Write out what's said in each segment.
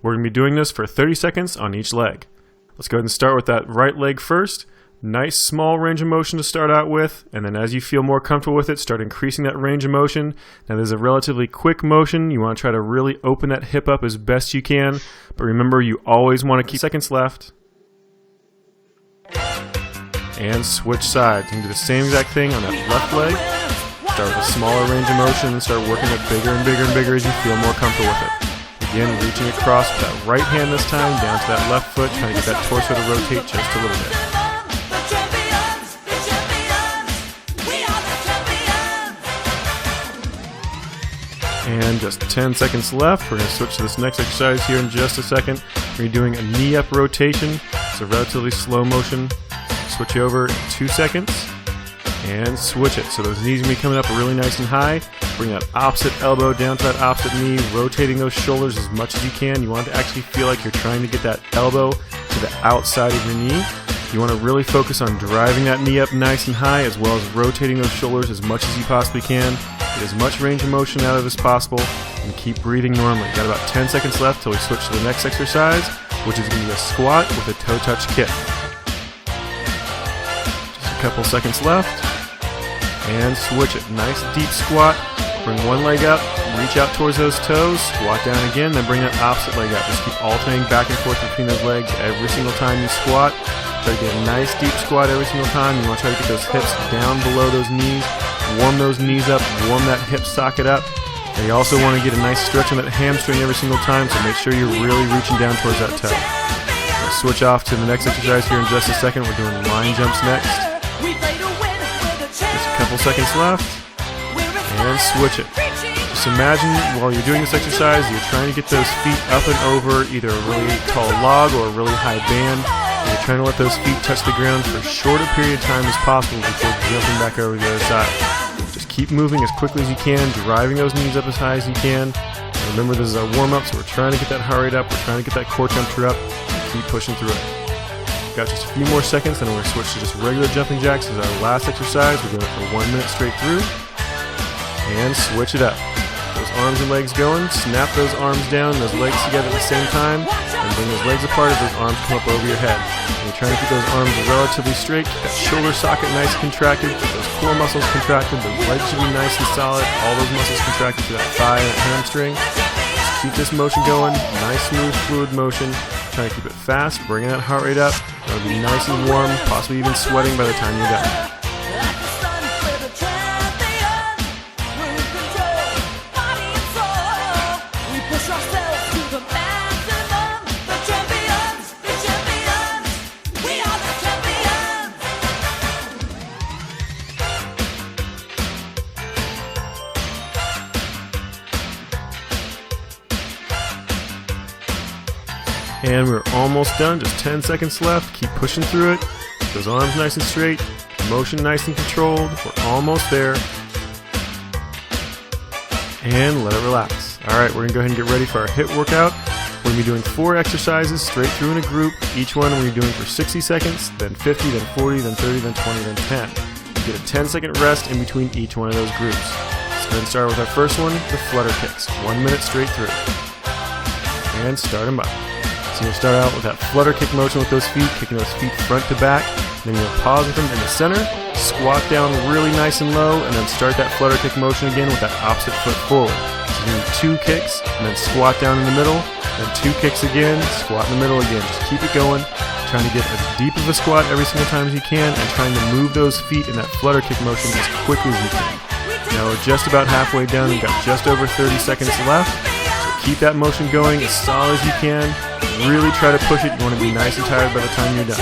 We're going to be doing this for 30 seconds on each leg. Let's go ahead and start with that right leg first. Nice small range of motion to start out with, and then as you feel more comfortable with it, start increasing that range of motion. Now there's a relatively quick motion. You want to try to really open that hip up as best you can, but remember you always want to keep seconds left. And switch sides. You can do the same exact thing on that left leg. Start with a smaller range of motion and start working it bigger and bigger and bigger as you feel more comfortable with it. Again, reaching across with that right hand this time, down to that left foot, trying to get that torso to rotate just a little bit. And just 10 seconds left. We're going to switch to this next exercise here in just a second. We're doing a knee up rotation. It's a relatively slow motion. Switch over in 2 seconds and switch it. So those knees are going to be coming up really nice and high. Bring that opposite elbow down to that opposite knee, rotating those shoulders as much as you can. You want to actually feel like you're trying to get that elbow to the outside of your knee. You want to really focus on driving that knee up nice and high, as well as rotating those shoulders as much as you possibly can. Get as much range of motion out of it as possible, and keep breathing normally. Got about 10 seconds left till we switch to the next exercise, which is going to be a squat with a toe touch kick. Just a couple seconds left, and switch it. Nice deep squat. Bring one leg up, reach out towards those toes, squat down again, then bring that opposite leg up. Just keep alternating back and forth between those legs every single time you squat. Try to get a nice deep squat every single time. You want to try to get those hips down below those knees. Warm those knees up, warm that hip socket up. And you also want to get a nice stretch on that hamstring every single time, so make sure you're really reaching down towards that toe. We'll switch off to the next exercise here in just a second. We're doing line jumps next. Just a couple seconds left. And switch it. Just imagine while you're doing this exercise, you're trying to get those feet up and over either a really tall log or a really high band. And you're trying to let those feet touch the ground for as short a period of time as possible before jumping back over to the other side. Just keep moving as quickly as you can, driving those knees up as high as you can. And remember, this is our warm-up, so we're trying to get that heart rate up, we're trying to get that core temperature up, and keep pushing through it. Got just a few more seconds, then we're going to switch to just regular jumping jacks as our last exercise. We're doing it for 1 minute straight through. And switch it up. Those arms and legs going. Snap those arms down, those legs together at the same time, and bring those legs apart as those arms come up over your head. And you're trying to keep those arms relatively straight, keep that shoulder socket nice and contracted, keep those core muscles contracted, those legs should be nice and solid, all those muscles contracted to that thigh and that hamstring. Just keep this motion going, nice smooth fluid motion. Trying to keep it fast, bringing that heart rate up. It'll be nice and warm, possibly even sweating by the time you're done. And we're almost done, just 10 seconds left. Keep pushing through it. Keep those arms nice and straight, motion nice and controlled. We're almost there. And let it relax. All right, we're gonna go ahead and get ready for our HIIT workout. We're gonna be doing 4 exercises straight through in a group. Each one we're doing for 60 seconds, then 50, then 40, then 30, then 20, then 10. You get a 10-second rest in between each one of those groups. Let's go ahead and start with our first one, the flutter kicks. 1 minute straight through. And start them up. So you'll start out with that flutter kick motion with those feet, kicking those feet front to back. Then you'll pause with them in the center, squat down really nice and low, and then start that flutter kick motion again with that opposite foot forward. So you do 2 kicks, and then squat down in the middle, then 2 kicks again, squat in the middle again. Just keep it going, trying to get as deep of a squat every single time as you can, and trying to move those feet in that flutter kick motion as quickly as you can. Now we're just about halfway done. We've got just over 30 seconds left. Keep that motion going as solid as you can. Really try to push it. You want to be nice and tired by the time you're done.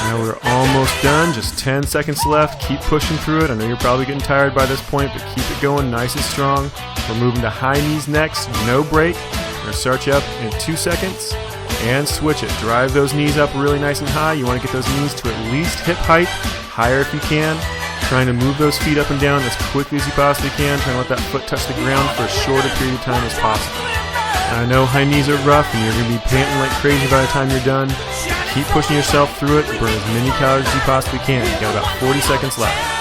Now we're almost done. Just 10 seconds left. Keep pushing through it. I know you're probably getting tired by this point, but keep it going nice and strong. We're moving to high knees next. No break. We're going to start you up in 2 seconds and switch it. Drive those knees up really nice and high. You want to get those knees to at least hip height, higher if you can. Trying to move those feet up and down as quickly as you possibly can. Trying to let that foot touch the ground for as short a period of time as possible. I know high knees are rough and you're going to be panting like crazy by the time you're done. Keep pushing yourself through it. Burn as many calories as you possibly can. You got about 40 seconds left.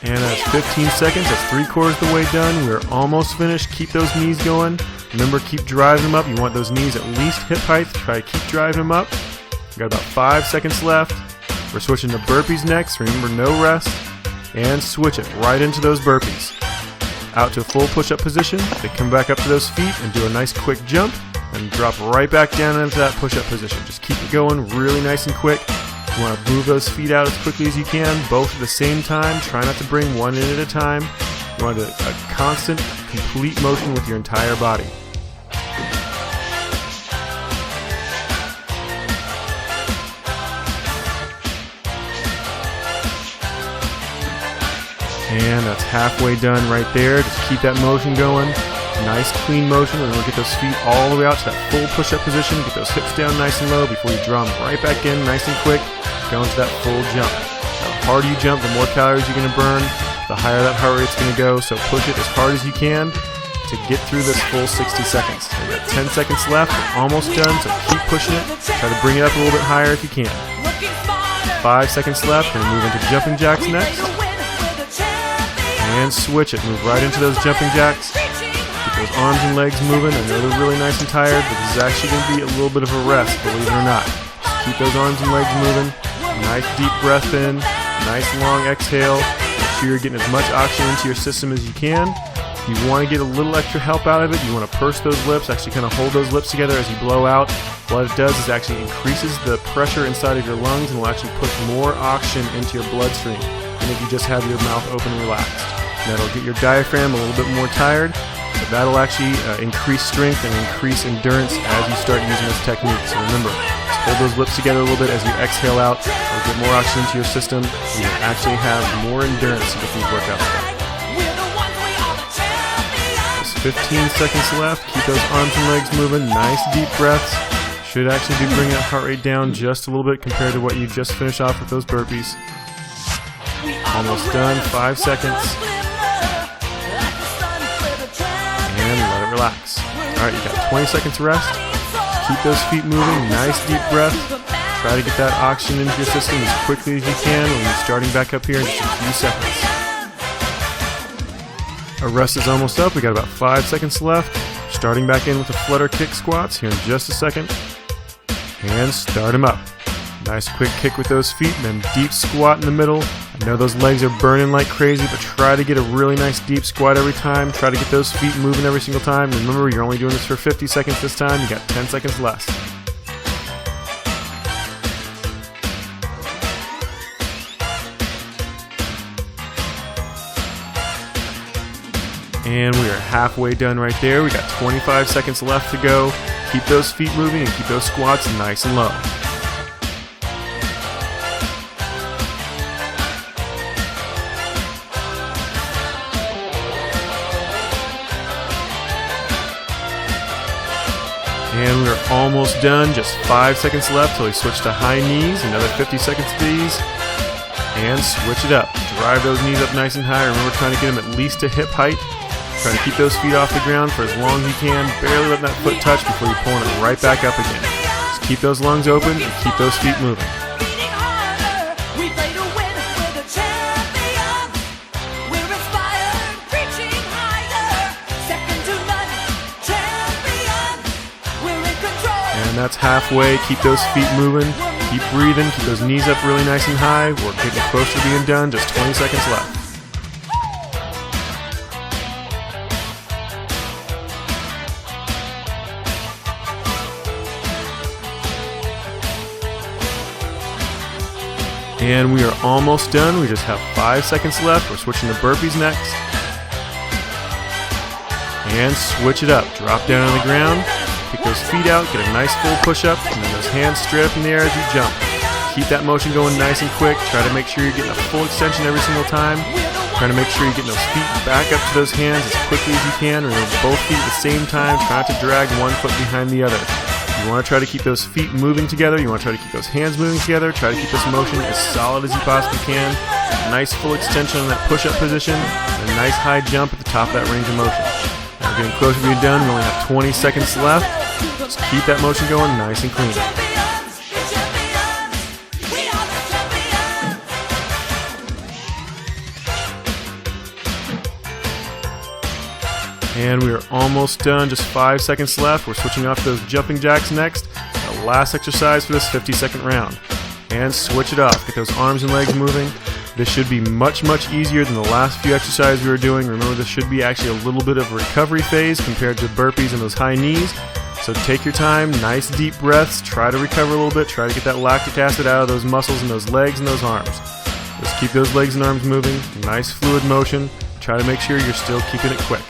And that's 15 seconds. That's 3/4 of the way done. We're almost finished. Keep those knees going. Remember, keep driving them up. You want those knees at least hip height. Try to keep driving them up. We got about 5 seconds left. We're switching to burpees next. Remember, no rest. And switch it right into those burpees. Out to a full push-up position. Then come back up to those feet and do a nice quick jump. And drop right back down into that push-up position. Just keep it going really nice and quick. You want to move those feet out as quickly as you can, both at the same time. Try not to bring one in at a time. You want a constant, complete motion with your entire body. And that's halfway done right there. Just keep that motion going. Nice clean motion, and we'll get those feet all the way out to that full push-up position. Get those hips down nice and low before you draw them right back in nice and quick. Go into that full jump. Now, the harder you jump, the more calories you're going to burn, the higher that heart rate's going to go. So push it as hard as you can to get through this full 60 seconds. So we got 10 seconds left. We're almost done, so keep pushing it. Try to bring it up a little bit higher if you can. 5 seconds left. We're going to move into jumping jacks next. And switch it. Move right into those jumping jacks. Keep those arms and legs moving. I know they're really nice and tired, but this is actually going to be a little bit of a rest, believe it or not. Just keep those arms and legs moving. Nice deep breath in. Nice long exhale. Make sure you're getting as much oxygen into your system as you can. If you want to get a little extra help out of it, you want to purse those lips, actually kind of hold those lips together as you blow out. What it does is actually increases the pressure inside of your lungs and will actually push more oxygen into your bloodstream than if you just have your mouth open and relaxed. That'll get your diaphragm a little bit more tired. So that'll actually increase strength and increase endurance as you start using this technique. So remember, just hold those lips together a little bit as you exhale out. It'll get more oxygen to your system, and you'll actually have more endurance to get these workouts done. Just 15 seconds left. Keep those arms and legs moving. Nice deep breaths. Should actually be bringing that heart rate down just a little bit compared to what you just finished off with those burpees. Almost done. 5 seconds. And let it relax. Alright, you got 20 seconds to rest. Keep those feet moving. Nice deep breath. Try to get that oxygen into your system as quickly as you can when you're starting back up here in just a few seconds. Our rest is almost up. We got about 5 seconds left. Starting back in with the flutter kick squats here in just a second. And start them up. Nice quick kick with those feet, and then deep squat in the middle. I know those legs are burning like crazy, but try to get a really nice deep squat every time. Try to get those feet moving every single time. Remember, you're only doing this for 50 seconds this time. You got 10 seconds left. And we are halfway done right there. We got 25 seconds left to go. Keep those feet moving and keep those squats nice and low. And we're almost done. Just 5 seconds left till we switch to high knees. Another 50 seconds to these. And switch it up. Drive those knees up nice and high. Remember, trying to get them at least to hip height. Trying to keep those feet off the ground for as long as you can. Barely letting that foot touch before you're pulling it right back up again. Just keep those lungs open and keep those feet moving. And that's halfway. Keep those feet moving. Keep breathing. Keep those knees up really nice and high. We're getting close to being done. Just 20 seconds left. And we are almost done. We just have 5 seconds left. We're switching to burpees next. And switch it up. Drop down on the ground. Kick those feet out. Get a nice full push-up. And then those hands straight up in the air as you jump. Keep that motion going nice and quick. Try to make sure you're getting a full extension every single time. Trying to make sure you're getting those feet back up to those hands as quickly as you can. Remember, both feet at the same time. Try not to drag one foot behind the other. You want to try to keep those feet moving together. You want to try to keep those hands moving together. Try to keep this motion as solid as you possibly can. Nice full extension on that push-up position. And a nice high jump at the top of that range of motion. Now getting closer to being done. We only have 20 seconds left. Just keep that motion going nice and clean. And we are almost done, just 5 seconds left. We're switching off those jumping jacks next. The last exercise for this 50-second round. And switch it off, get those arms and legs moving. This should be much, much easier than the last few exercises we were doing. Remember, this should be actually a little bit of a recovery phase compared to burpees and those high knees. So take your time, nice deep breaths, try to recover a little bit, try to get that lactic acid out of those muscles and those legs and those arms. Just keep those legs and arms moving, nice fluid motion. Try to make sure you're still keeping it quick.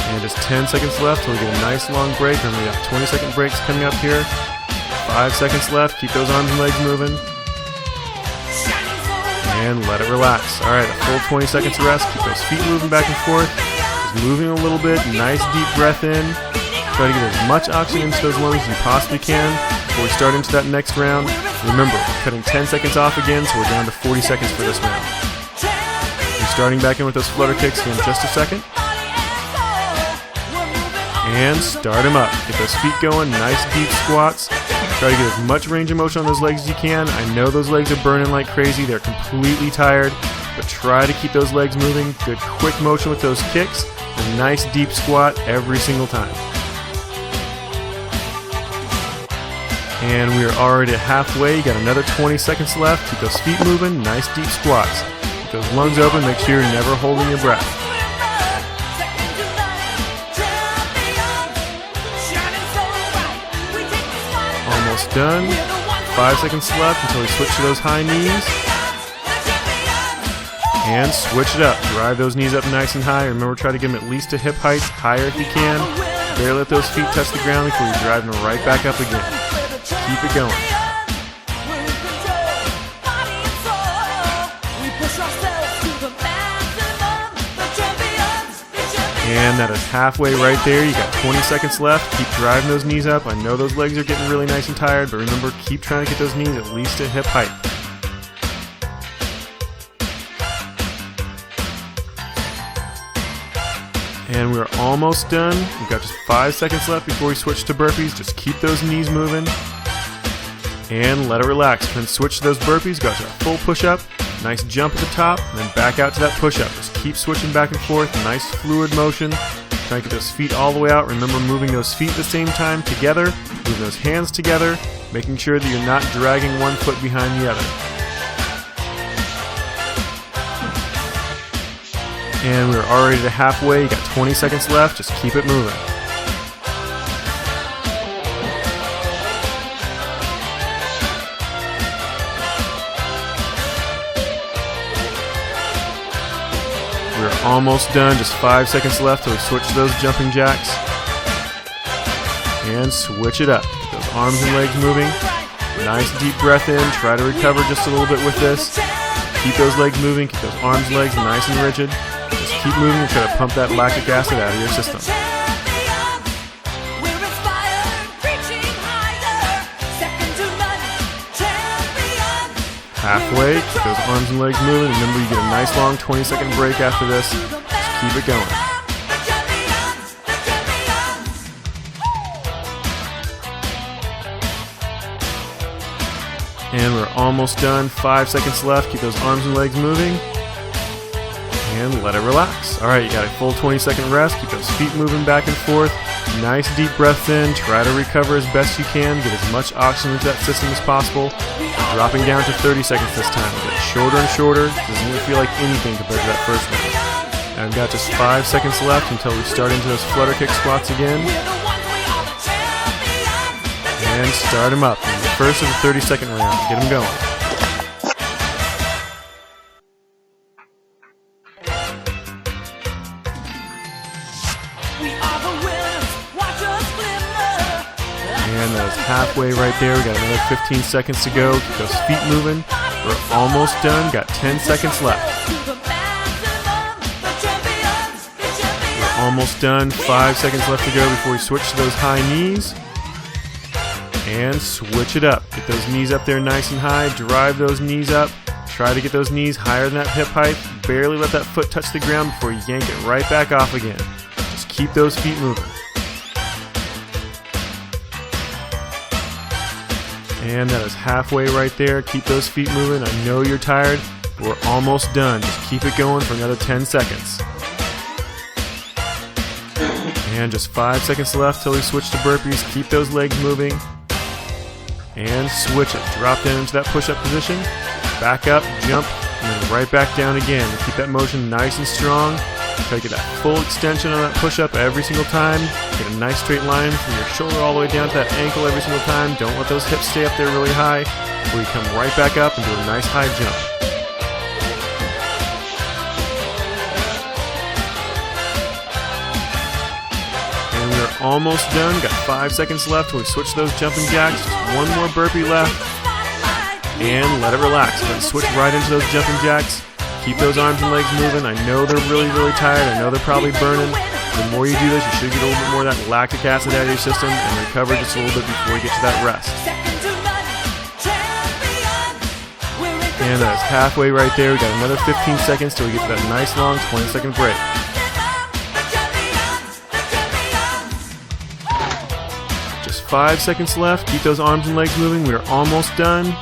And just 10 seconds left till we get a nice long break. Remember, we have 20-second breaks coming up here. 5 seconds left. Keep those arms and legs moving. And let it relax. Alright, a full 20 seconds rest. Keep those feet moving back and forth. Just moving a little bit. Nice deep breath in. Try to get as much oxygen into those lungs as you possibly can before we start into that next round. Remember, cutting 10 seconds off again, so we're down to 40 seconds for this round. We're starting back in with those flutter kicks in just a second. And start them up. Get those feet going, nice deep squats. Try to get as much range of motion on those legs as you can. I know those legs are burning like crazy. They're completely tired, but try to keep those legs moving. Good quick motion with those kicks. A nice deep squat every single time. And we are already at halfway. You got another 20 seconds left. Keep those feet moving, nice deep squats. Keep those lungs open, make sure you're never holding your breath. Almost done. 5 seconds left until we switch to those high knees. And switch it up. Drive those knees up nice and high. Remember, try to get them at least to hip height, higher if you can. Barely let those feet touch the ground before you drive them right back up again. Keep it going. And that is halfway right there. You got 20 seconds left. Keep driving those knees up. I know those legs are getting really nice and tired, but remember, keep trying to get those knees at least to hip height. And we're almost done. We've got just 5 seconds left before we switch to burpees. Just keep those knees moving and let it relax. Then switch to those burpees. Go to a full push-up. Nice jump at the top, and then back out to that push-up. Just keep switching back and forth. Nice fluid motion. Try to get those feet all the way out. Remember, moving those feet at the same time together. Moving those hands together. Making sure that you're not dragging one foot behind the other. And we're already to halfway. You got 20 seconds left. Just keep it moving. We're almost done. Just 5 seconds left till we switch to those jumping jacks. And switch it up. Get those arms and legs moving. Nice deep breath in. Try to recover just a little bit with this. Keep those legs moving. Keep those arms and legs nice and rigid. Just keep moving and try to pump that lactic acid out of your system. Halfway, keep those arms and legs moving. Remember, you get a nice long 20-second break after this. Just keep it going. And we're almost done. 5 seconds left. Keep those arms and legs moving. And let it relax. Alright, you got a full 20-second rest. Keep those feet moving back and forth. Nice deep breaths in. Try to recover as best you can. Get as much oxygen into that system as possible. We're dropping down to 30 seconds this time. We'll get shorter and shorter. Doesn't even feel like anything compared to that first one. And we've got just 5 seconds left until we start into those flutter kick squats again. And start them up. In the first of the 30-second round. Get them going. And that is halfway right there. We got another 15 seconds to go. Keep those feet moving. We're almost done. Got 10 seconds left. We're almost done. 5 seconds left to go before we switch to those high knees. And switch it up. Get those knees up there nice and high. Drive those knees up. Try to get those knees higher than that hip height. Barely let that foot touch the ground before you yank it right back off again. Just keep those feet moving. And that is halfway right there. Keep those feet moving. I know you're tired. We're almost done. Just keep it going for another 10 seconds. And just 5 seconds left till we switch to burpees. Keep those legs moving. And switch it. Drop down into that push-up position. Back up, jump, and then right back down again. Keep that motion nice and strong. Try to get that full extension on that push-up every single time. Get a nice straight line from your shoulder all the way down to that ankle every single time. Don't let those hips stay up there really high before you come right back up and do a nice high jump. And we're almost done. Got 5 seconds left till we switch those jumping jacks. Just one more burpee left. And let it relax. Then switch right into those jumping jacks. Keep those arms and legs moving. I know they're really, really tired. I know they're probably burning. The more you do this, you should get a little bit more of that lactic acid out of your system and recover just a little bit before you get to that rest. And that is halfway right there. We got another 15 seconds till we get to that nice long 20-second break. Just 5 seconds left. Keep those arms and legs moving. We are almost done.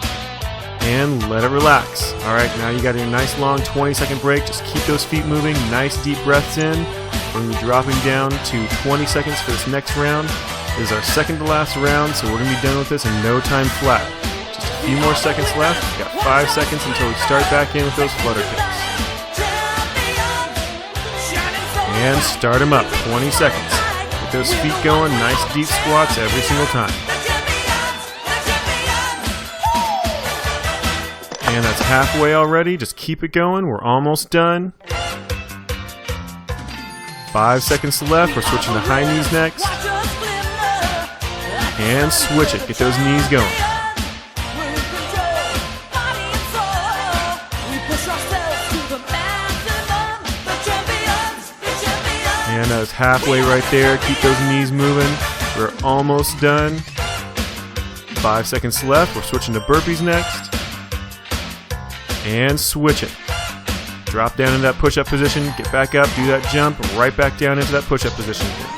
And let it relax. Alright, now you got your nice long 20-second break. Just keep those feet moving. Nice deep breaths in. We're going to be dropping down to 20 seconds for this next round. This is our second to last round, so we're going to be done with this in no time flat. Just a few more seconds left. We've got 5 seconds until we start back in with those flutter kicks. And start them up. 20 seconds. Get those feet going. Nice deep squats every single time. And that's halfway already. Just keep it going. We're almost done. 5 seconds left. We're switching to high knees next. And switch it. Get those knees going. And that is halfway right there. Keep those knees moving. We're almost done. 5 seconds left. We're switching to burpees next. And switch it. Drop down into that push-up position, get back up, do that jump, right back down into that push-up position again.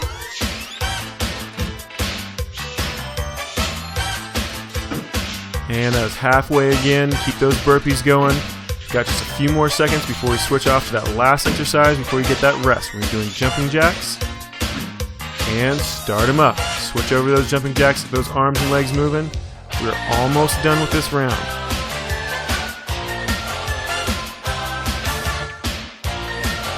And that is halfway again. Keep those burpees going. Got just a few more seconds before we switch off to that last exercise before you get that rest. We're doing jumping jacks. And start them up. Switch over those jumping jacks, get those arms and legs moving. We're almost done with this round.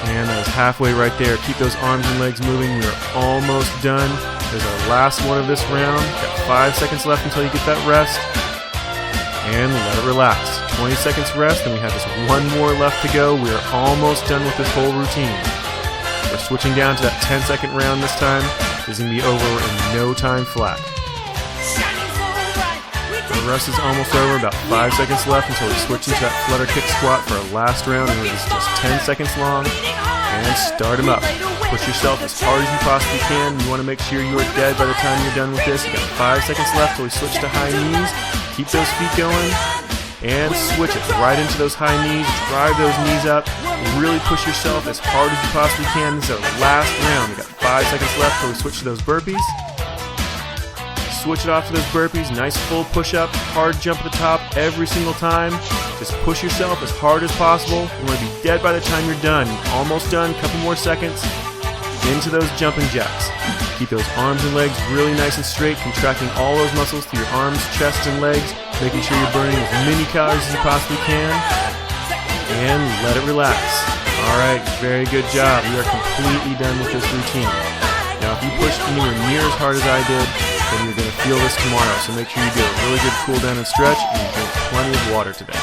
And that is halfway right there. Keep those arms and legs moving. We are almost done. There's our last one of this round. Got 5 seconds left until you get that rest. And let it relax. 20 seconds rest, and we have just one more left to go. We are almost done with this whole routine. We're switching down to that 10-second round this time. This is going to be over in no time flat. The rest is almost over. About 5 seconds left until we switch into that flutter kick squat for our last round, and it is just 10 seconds long. And start them up. Push yourself as hard as you possibly can. You want to make sure you are dead by the time you're done with this. You got 5 seconds left till we switch to high knees. Keep those feet going. And switch it right into those high knees. Drive those knees up. Really push yourself as hard as you possibly can. This is our last round. We got 5 seconds left till we switch to those burpees. Switch it off to those burpees. Nice full push-up. Hard jump at the top every single time. Just push yourself as hard as possible. You want to be dead by the time you're done. Almost done. Couple more seconds. Into those jumping jacks. Keep those arms and legs really nice and straight, contracting all those muscles through your arms, chest, and legs, making sure you're burning as many calories as you possibly can. And let it relax. Alright, very good job. We are completely done with this routine. Now, if you pushed anywhere near as hard as I did, then you're going to feel this tomorrow. So make sure you do a really good cool down and stretch, and you drink plenty of water today.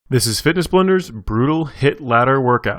This is Fitness Blender's Brutal HIIT Ladder Workout.